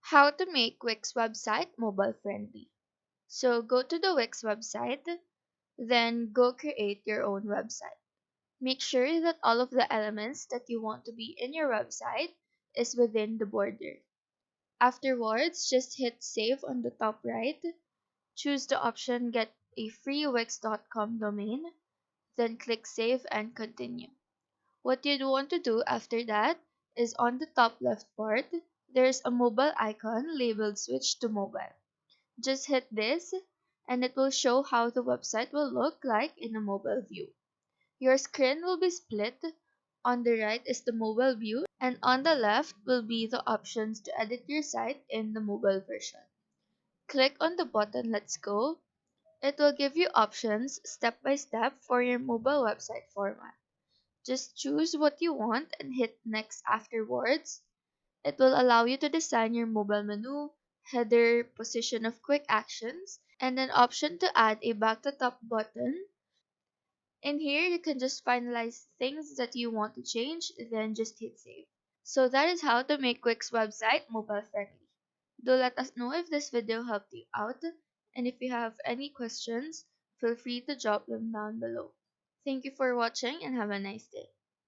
How to make Wix website mobile friendly. So go to the Wix website, then go create your own website. Make sure that all of the elements that you want to be in your website is within the border. Afterwards, just hit save on the top right. Choose the option get a free wix.com domain, then click save and continue. What you'd want to do after that is on the top left part, there's a mobile icon labeled switch to mobile. Just hit this and it will show how the website will look like in a mobile view. Your screen will be split. On the right is the mobile view, and on the left will be the options to edit your site in the mobile version. Click on the button Let's Go. It will give you options step by step for your mobile website format. Just choose what you want and hit Next afterwards. It will allow you to design your mobile menu, header, position of quick actions, and an option to add a back to top button. In here, you can just finalize things that you want to change, then just hit save. So that is how to make Wix website mobile friendly. Do let us know if this video helped you out, and if you have any questions, feel free to drop them down below. Thank you for watching and have a nice day.